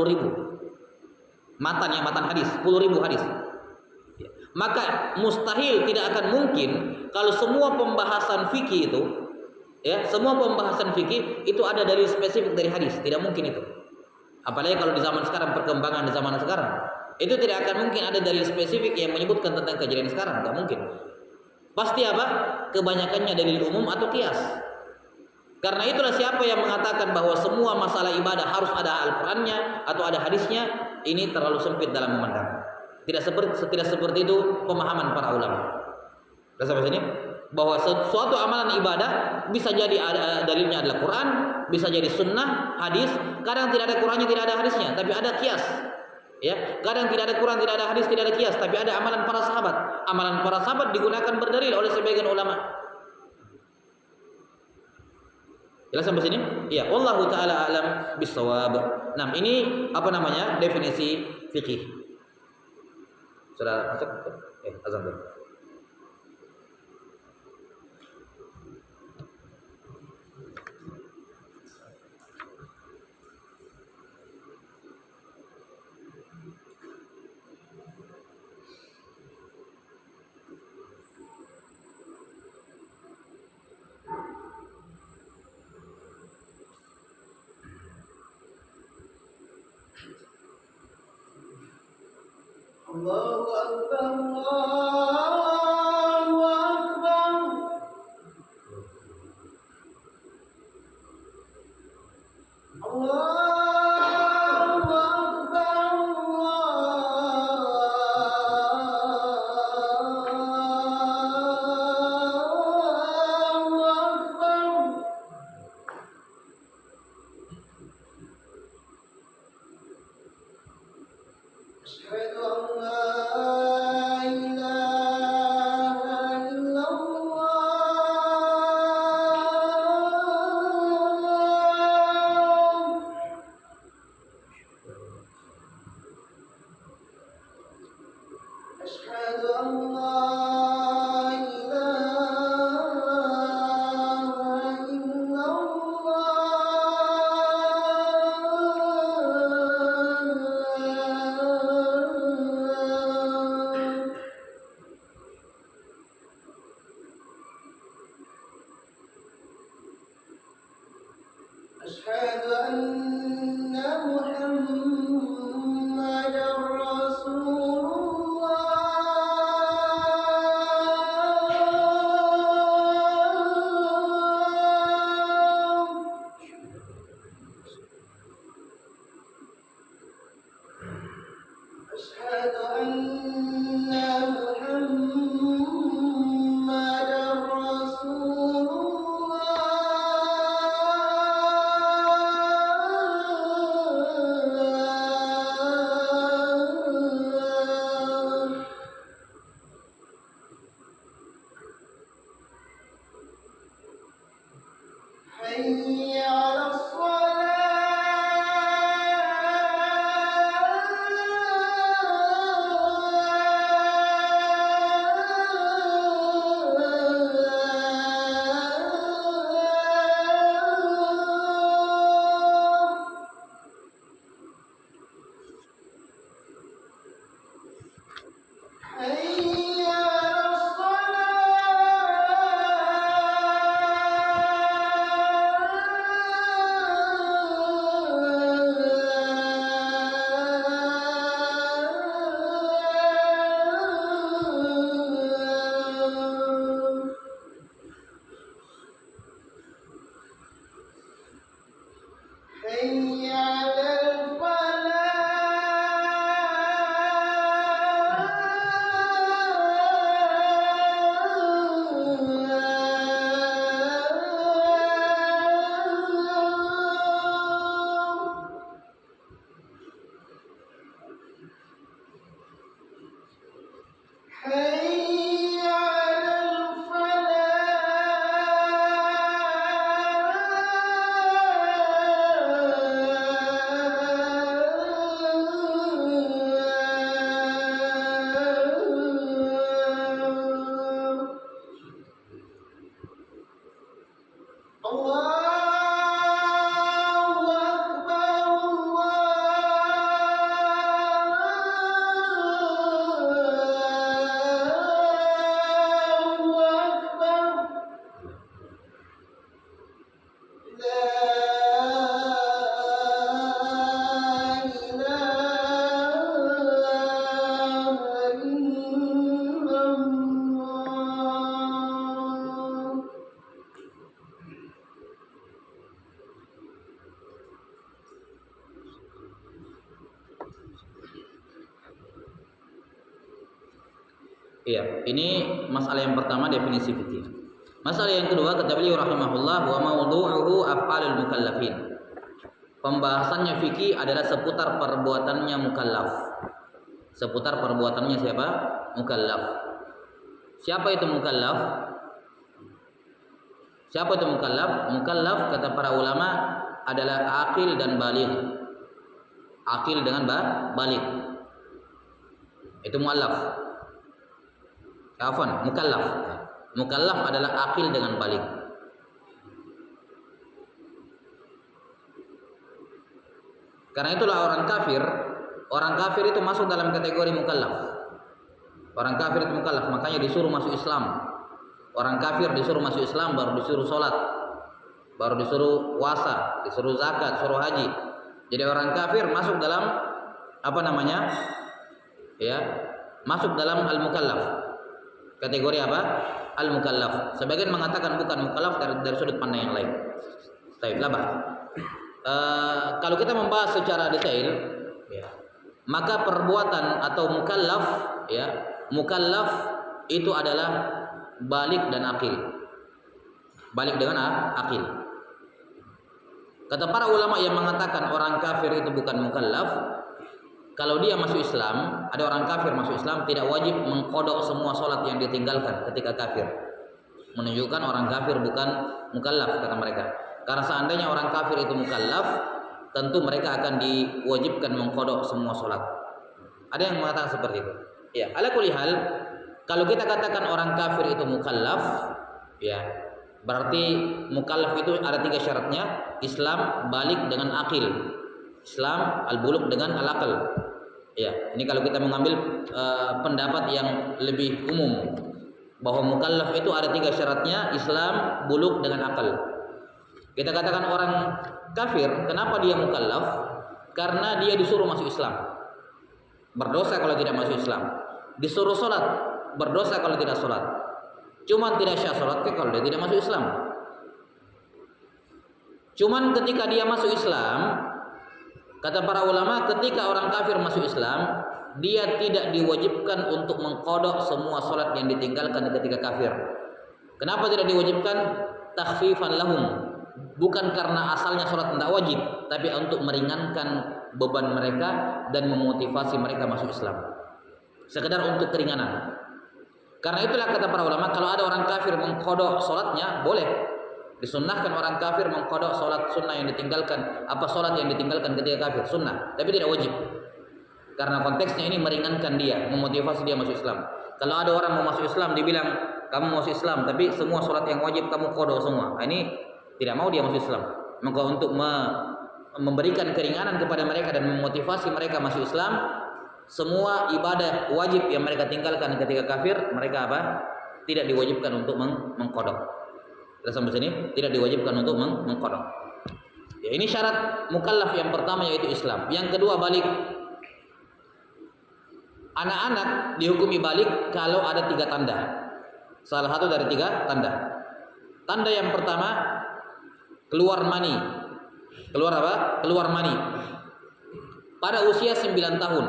matan hadis, 10.000 hadis. Maka mustahil, tidak akan mungkin kalau semua pembahasan fikih itu, ya, semua pembahasan fikih itu ada dalil spesifik dari hadis, tidak mungkin itu. Apalagi kalau di zaman sekarang, perkembangan di zaman sekarang, itu tidak akan mungkin ada dalil spesifik yang menyebutkan tentang kejadian sekarang, tidak mungkin. Pasti apa? Kebanyakannya dalil umum atau kias. Karena itulah siapa yang mengatakan bahwa semua masalah ibadah harus ada Al-Qur'annya atau ada hadisnya, ini terlalu sempit dalam memandang. Tidak seperti itu pemahaman para ulama. Sudah sampai sini? Bahwa suatu amalan ibadah bisa jadi dalilnya adalah Quran, bisa jadi sunnah, hadis. Kadang tidak ada Qurannya, tidak ada hadisnya, tapi ada kias. Ya, kadang tidak ada Quran, tidak ada hadis, tidak ada kias, tapi ada amalan para sahabat. Amalan para sahabat digunakan berdalil oleh sebagian ulama. Jelas sampai sini? Ya, wallahu taala alam bisawab. Nah, ini apa namanya? Definisi fikih. Sudah masuk? Azan dulu. Allahu Akbar, Allahu Akbar. Allahu Akbar, Allahu Akbar. Asyhadu an la ilaha illallah. Asyhadu an la ilaha illallah. Asyhadu anna Muhammadar Rasulullah. Asyhadu anna Muhammadar Rasulullah. Allahu Akbar, Allahu Akbar. La ilaha illallah. Iya, ini masalah yang pertama definisi fikih. Masalah yang kedua kata beliau rahimahullah wa mawdu'uhu af'alul mukallafin. Pembahasannya fikih adalah seputar perbuatannya mukallaf. Seputar perbuatannya siapa? Mukallaf. Siapa itu mukallaf? Siapa itu mukallaf? Mukallaf kata para ulama adalah akil dan baligh. Akil dengan baligh. Itu muallaf. Afwan, mukallaf. Mukallaf adalah akil dengan baligh. Karena itulah orang kafir itu masuk dalam kategori mukallaf. Orang kafir itu mukallaf, makanya disuruh masuk Islam. Orang kafir disuruh masuk Islam, baru disuruh sholat, baru disuruh puasa, disuruh zakat, suruh haji. Jadi orang kafir masuk dalam apa namanya? Ya, masuk dalam al-mukallaf. Kategori apa? Al-mukallaf. Sebagian mengatakan bukan mukallaf dari sudut pandang yang lain. Baiklah, kalau kita membahas secara detail, ya, maka perbuatan atau mukallaf, ya, mukallaf itu adalah baligh dan akil. Baligh dengan akil. Kata para ulama yang mengatakan orang kafir itu bukan mukallaf, kalau dia masuk Islam, ada orang kafir masuk Islam tidak wajib mengkodok semua sholat yang ditinggalkan ketika kafir. Menunjukkan orang kafir bukan mukallaf kata mereka. Karena seandainya orang kafir itu mukallaf, tentu mereka akan diwajibkan mengkodok semua sholat. Ada yang mengatakan seperti itu. Ya, ala kulli hal, kalau kita katakan orang kafir itu mukallaf, ya, berarti mukallaf itu ada 3 syaratnya: Islam, baligh dengan akil. Islam, al-bulugh dengan al-aql. Ya, ini kalau kita mengambil pendapat yang lebih umum bahwa mukallaf itu ada 3 syaratnya: Islam, bulugh dengan akal. Kita katakan orang kafir, kenapa dia mukallaf? Karena dia disuruh masuk Islam, berdosa kalau tidak masuk Islam. Disuruh sholat, berdosa kalau tidak sholat. Cuman tidak syah sholat kalau dia tidak masuk Islam. Cuman ketika dia masuk Islam, kata para ulama, ketika orang kafir masuk Islam, dia tidak diwajibkan untuk mengkodok semua sholat yang ditinggalkan ketika kafir. Kenapa tidak diwajibkan? Takhfifan lahum. Bukan karena asalnya sholat tidak wajib, tapi untuk meringankan beban mereka dan memotivasi mereka masuk Islam. Sekedar untuk keringanan. Karena itulah kata para ulama, kalau ada orang kafir mengkodok sholatnya, boleh. Disunnahkan orang kafir mengkodok sholat sunnah yang ditinggalkan. Apa sholat yang ditinggalkan ketika kafir? Sunnah, tapi tidak wajib. Karena konteksnya ini meringankan dia, memotivasi dia masuk Islam. Kalau ada orang mau masuk Islam, dibilang kamu masuk Islam, tapi semua sholat yang wajib kamu kodok semua. Nah, ini tidak mau dia masuk Islam. Maka untuk memberikan keringanan kepada mereka dan memotivasi mereka masuk Islam, semua ibadah wajib yang mereka tinggalkan ketika kafir, mereka apa? Tidak diwajibkan untuk mengkodok. Kita sampai sini, tidak diwajibkan untuk mengkodok. Ya, ini syarat mukallaf yang pertama, yaitu Islam. Yang kedua, baligh. Anak-anak dihukumi baligh kalau ada 3 tanda. Salah satu dari 3 tanda. Tanda yang pertama, keluar mani. Keluar apa? Keluar mani. Pada usia 9 tahun.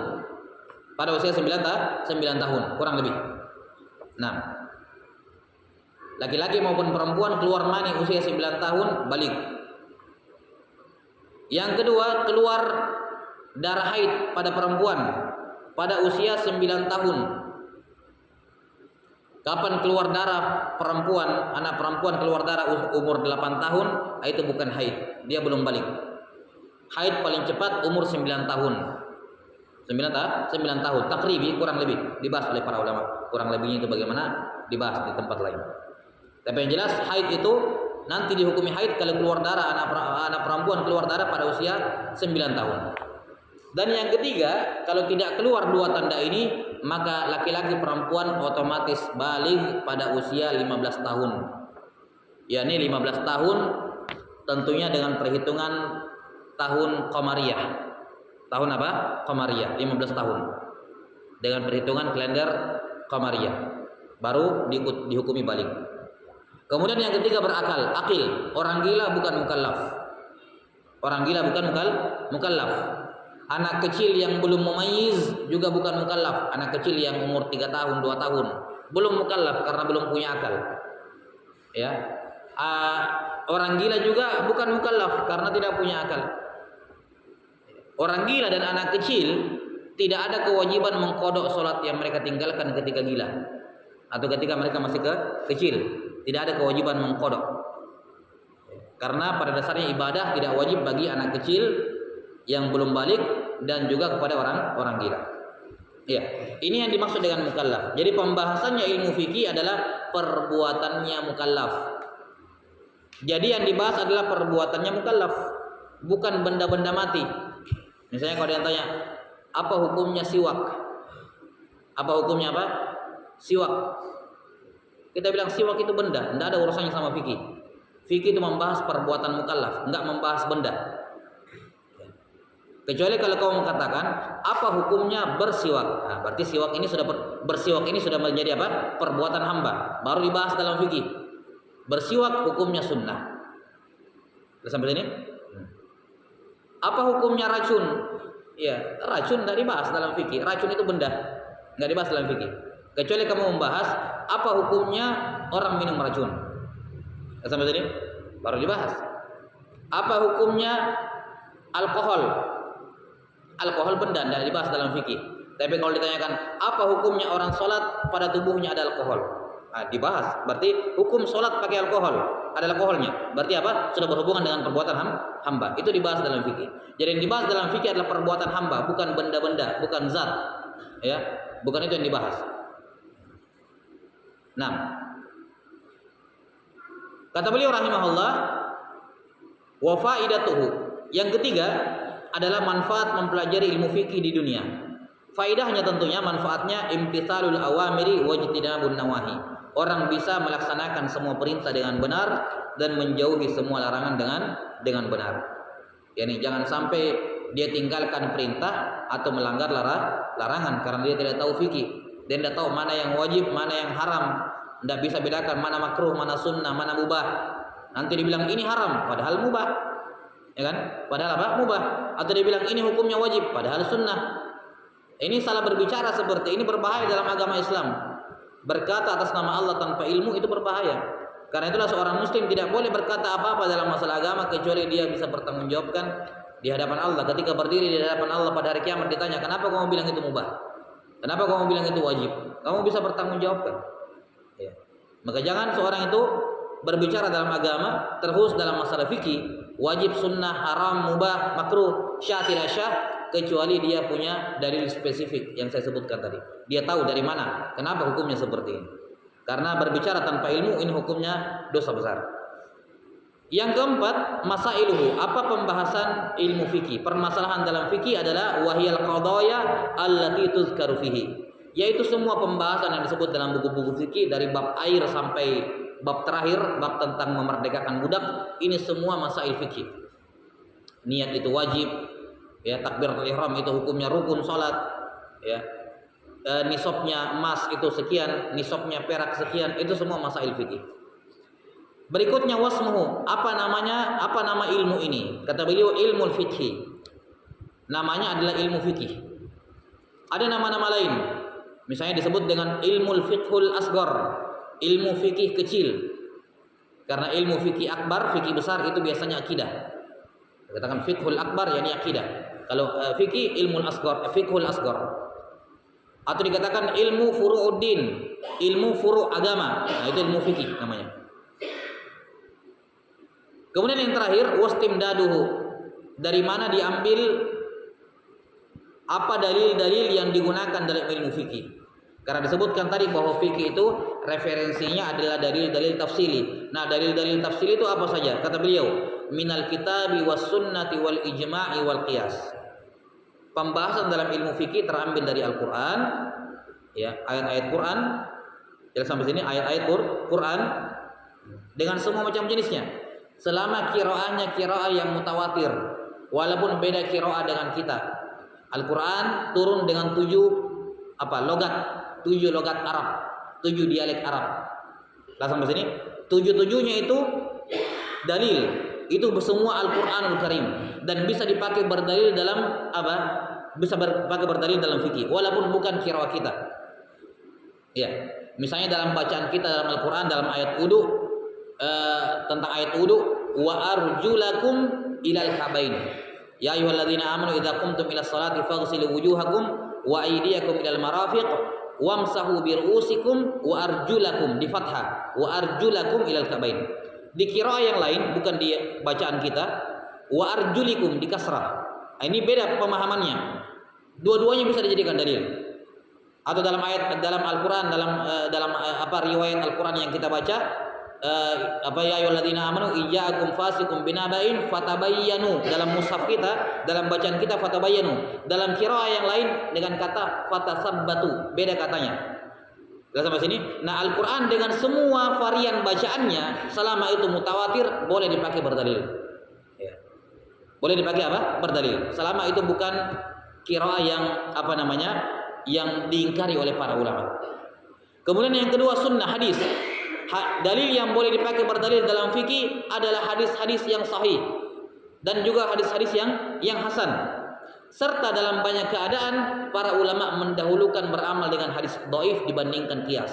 Pada usia 9 tahun, kurang lebih. Nah, laki-laki maupun perempuan keluar mani usia 9 tahun, baligh. Yang kedua, keluar darah haid pada perempuan pada usia 9 tahun. Kapan keluar darah perempuan, anak perempuan keluar darah umur 8 tahun, itu bukan haid, dia belum baligh. Haid paling cepat umur 9 tahun. 9 tahun, takribi, kurang lebih, dibahas oleh para ulama. Kurang lebihnya itu bagaimana, dibahas di tempat lain. Tapi yang jelas haid itu nanti dihukumi haid kalau keluar darah anak perempuan keluar darah pada usia 9 tahun. Dan yang ketiga, kalau tidak keluar dua tanda ini, maka laki-laki perempuan otomatis balik pada usia 15 tahun. yakni 15 tahun tentunya dengan perhitungan tahun Qamariyah. Tahun apa? Qamariyah, 15 tahun. Dengan perhitungan kalender Qamariyah. Baru dihukumi balik. Kemudian yang ketiga berakal, akil. Orang gila bukan mukallaf. Orang gila bukan mukallaf. Anak kecil yang belum mumayyiz juga bukan mukallaf. Anak kecil yang umur 3 tahun, 2 tahun belum mukallaf karena belum punya akal. Ya. Orang gila juga bukan mukallaf karena tidak punya akal. Orang gila dan anak kecil tidak ada kewajiban mengkodok sholat yang mereka tinggalkan ketika gila atau ketika mereka masih kecil. Tidak ada kewajiban mengkodok. Karena pada dasarnya ibadah tidak wajib bagi anak kecil yang belum balik dan juga kepada orang gila. Ya, ini yang dimaksud dengan mukallaf. Jadi pembahasannya ilmu fikih adalah perbuatannya mukallaf. Jadi yang dibahas adalah perbuatannya mukallaf, bukan benda-benda mati. Misalnya kalau dia tanya, apa hukumnya siwak? Apa hukumnya apa? Siwak. Kita bilang siwak itu benda, tidak ada urusannya sama fikih. Fikih itu membahas perbuatan mukallaf, enggak membahas benda. Kecuali kalau kau mengatakan apa hukumnya bersiwak, nah, berarti siwak ini sudah bersiwak ini sudah menjadi apa? Perbuatan hamba, baru dibahas dalam fikih. Bersiwak hukumnya sunnah. Sudah sampai sini? Apa hukumnya racun? Ya, racun tidak dibahas dalam fikih. Racun itu benda, nggak dibahas dalam fikih. Kecuali kamu membahas apa hukumnya orang minum racun. Sudah sampai sini? Baru dibahas. Apa hukumnya alkohol? Alkohol benda tidak dibahas dalam fikih. Tapi kalau ditanyakan apa hukumnya orang sholat pada tubuhnya ada alkohol, nah, dibahas. Berarti hukum sholat pakai alkohol, ada alkoholnya. Berarti apa? Sudah berhubungan dengan perbuatan hamba. Itu dibahas dalam fikih. Jadi yang dibahas dalam fikih adalah perbuatan hamba, bukan benda-benda, bukan zat. Ya, bukan itu yang dibahas. Nah, kata beliau rahimahullah, wa faidatuhu. Yang ketiga adalah manfaat mempelajari ilmu fikih di dunia. Faidahnya tentunya manfaatnya imtithalul awamiri wajtinabun nawahi. Orang bisa melaksanakan semua perintah dengan benar dan menjauhi semua larangan dengan benar. Yani jangan sampai dia tinggalkan perintah atau melanggar larangan karena dia tidak tahu fikih. Dia tidak tahu mana yang wajib, mana yang haram. Tidak bisa bedakan mana makruh, mana sunnah, mana mubah. Nanti dibilang ini haram padahal mubah. Ya kan? Padahal apa? Mubah. Atau dia bilang ini hukumnya wajib padahal sunnah. Ini salah berbicara seperti ini berbahaya dalam agama Islam. Berkata atas nama Allah tanpa ilmu itu berbahaya. Karena itulah seorang muslim tidak boleh berkata apa-apa dalam masalah agama kecuali dia bisa bertanggungjawabkan di hadapan Allah. Ketika berdiri di hadapan Allah pada hari kiamat ditanya, "Kenapa kamu bilang itu mubah? Kenapa kamu bilang itu wajib?" Kamu bisa bertanggungjawabkan. Ya. Maka jangan seorang itu berbicara dalam agama terus dalam masalah fikih, wajib, sunnah, haram, mubah, makruh, syah, tidak syah, kecuali dia punya dalil spesifik yang saya sebutkan tadi. Dia tahu dari mana, kenapa hukumnya seperti ini. Karena berbicara tanpa ilmu ini hukumnya dosa besar. Yang keempat, masailuhu. Apa pembahasan ilmu fikih? Permasalahan dalam fikih adalah wahyal qadaya allati tuzkaru fihi. Yaitu semua pembahasan yang disebut dalam buku-buku fikih dari bab air sampai bab terakhir, bab tentang memerdekakan budak, ini semua masail fikih. Niat itu wajib, ya, takbiratul ihram itu hukumnya rukun salat, ya. Nisabnya emas itu sekian, nisabnya perak sekian, itu semua masail fikih. Berikutnya wasmuhu, apa namanya? Apa nama ilmu ini? Kata beliau ilmu fikih. Namanya adalah ilmu fikih. Ada nama-nama lain. Misalnya disebut dengan ilmu fiqhul asghar, ilmu fikih kecil. Karena ilmu fikih akbar, fikih besar itu biasanya akidah. Katakan fiqhul akbar yakni akidah. Kalau fikih ilmu asghar, fiqhul asghar. Atau dikatakan ilmu furu'uddin, ilmu furu' agama. Nah, itu ilmu fikih namanya. Kemudian yang terakhir wastimdaduhu. Dari mana diambil apa dalil-dalil yang digunakan dalam ilmu fikih? Karena disebutkan tadi bahwa fikih itu referensinya adalah dalil-dalil tafsili. Nah, dalil-dalil tafsili itu apa saja? Kata beliau, minal kitabi was sunnati wal ijma'i wal qiyas. Pembahasan dalam ilmu fikih terambil dari Al-Qur'an, ya, ayat-ayat Quran. Jelas sampai sini ayat-ayat Quran dengan semua macam jenisnya. Selama qiraahnya qiraah yang mutawatir, walaupun beda qiraah dengan kita. Al-Qur'an turun dengan 7 logat, 7 logat Arab, 7 dialek Arab. Lah sampai sini, 7-7-nya itu dalil. Itu semua Al-Qur'anul Karim dan bisa dipakai berdalil dalam apa? Bisa dipakai berdalil dalam fikih walaupun bukan qiraah kita. Ya, misalnya dalam bacaan kita dalam Al-Qur'an dalam ayat wudu tentang ayat wudu wa arjulakum ilal ka'bain. Ya ayyuhalladzina amanu idza qumtum ilas salati faghsilu wujuhakum wa aydiyakum ilal marafiq wamsahu bi ru'usikum wa arjulakum di fathah wa arjulakum ilal ka'bain. Di qiraah yang lain bukan di bacaan kita wa arjulikum di kasrah. Nah, ini beda pemahamannya. Dua-duanya bisa dijadikan dalil. Atau dalam ayat dalam Al-Qur'an dalam riwayat Al-Qur'an yang kita baca ya ayyuhalladzina amanu ija'akum fasiqun binaba'in fatabayyanu. Dalam mushaf kita, dalam bacaan kita fatabayyanu. Dalam qiraah yang lain dengan kata fatasabbatu, beda katanya. Sudah sampai sini? Nah, Al-Qur'an dengan semua varian bacaannya selama itu mutawatir boleh dipakai berdalil. Ya. Boleh dipakai apa? Berdalil. Selama itu bukan qiraah yang yang diingkari oleh para ulama. Kemudian yang kedua sunnah, hadis. Dalil yang boleh dipakai berdalil dalam fikih adalah hadis-hadis yang sahih dan juga hadis-hadis yang hasan. Serta dalam banyak keadaan para ulama mendahulukan beramal dengan hadis dhaif dibandingkan qiyas.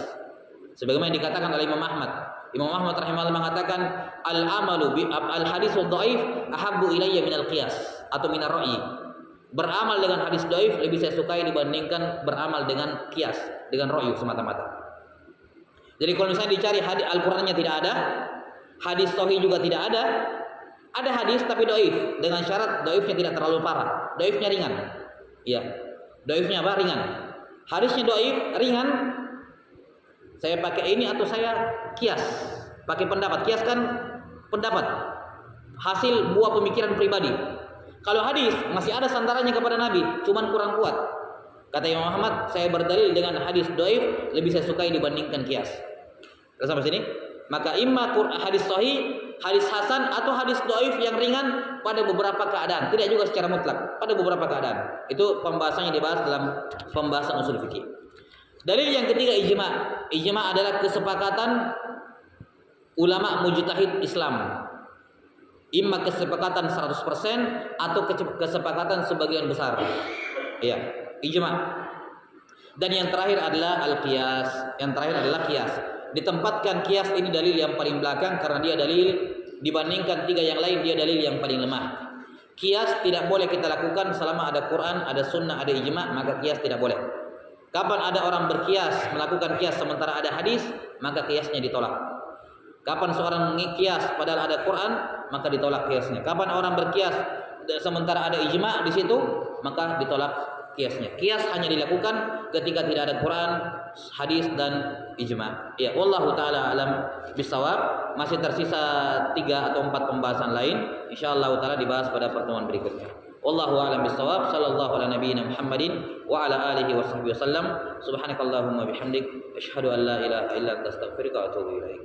Sebagaimana yang dikatakan oleh Imam Ahmad. Imam Ahmad rahimahullah mengatakan al-amalu bi al-hadisul dhaif ahabbu ilayya minal qiyas atau minar ra'yi. Beramal dengan hadis dhaif lebih saya sukai dibandingkan beramal dengan qiyas, dengan ra'yu semata-mata. Jadi kalau misalnya dicari hadis Al-Qur'annya tidak ada, hadis sahih juga tidak ada hadis tapi dhaif dengan syarat dhaifnya tidak terlalu parah, dhaifnya ringan. Iya. Dhaifnya apa? Ringan. Hadisnya dhaif, ringan. Saya pakai ini atau saya kias, pakai pendapat. Kias kan pendapat. Hasil buah pemikiran pribadi. Kalau hadis masih ada sandarannya kepada Nabi, cuman kurang kuat. Kata Imam Ahmad, saya berdalil dengan hadis dhaif lebih saya sukai dibandingkan qiyas. Sudah sampai sini? Maka imma hadis sahih, hadis hasan atau hadis dhaif yang ringan pada beberapa keadaan, tidak juga secara mutlak, pada beberapa keadaan. Itu pembahasannya dibahas dalam pembahasan usul fikih. Dalil yang ketiga ijma'. Ijma' adalah kesepakatan ulama mujtahid Islam. Imma kesepakatan 100% atau kesepakatan sebagian besar. Iya. Ijma. Dan yang terakhir adalah al-qiyas. Yang terakhir adalah qiyas. Ditempatkan qiyas ini dalil yang paling belakang karena dia dalil dibandingkan 3 yang lain, dia dalil yang paling lemah. Qiyas tidak boleh kita lakukan selama ada Quran, ada sunnah, ada ijma', maka qiyas tidak boleh. Kapan ada orang berqiyas, melakukan qiyas sementara ada hadis, maka qiyasnya ditolak. Kapan seorang mengqiyas padahal ada Quran, maka ditolak qiyasnya. Kapan orang berqiyas sementara ada ijma' di situ, maka ditolak qiyasnya. Qiyas hanya dilakukan ketika tidak ada Quran, hadis dan ijma'. Ya, wallahu taala alam bisawab. Masih tersisa 3 atau 4 pembahasan lain. Insyaallah taala dibahas pada pertemuan berikutnya. Wallahu a'lam bisawab. Sallallahu ala nabiyyina Muhammadin wa ala alihi washabbihi wasallam. Subhanakallahumma bihamdik asyhadu an la ilaha illa anta astaghfiruka wa atubu ilaik.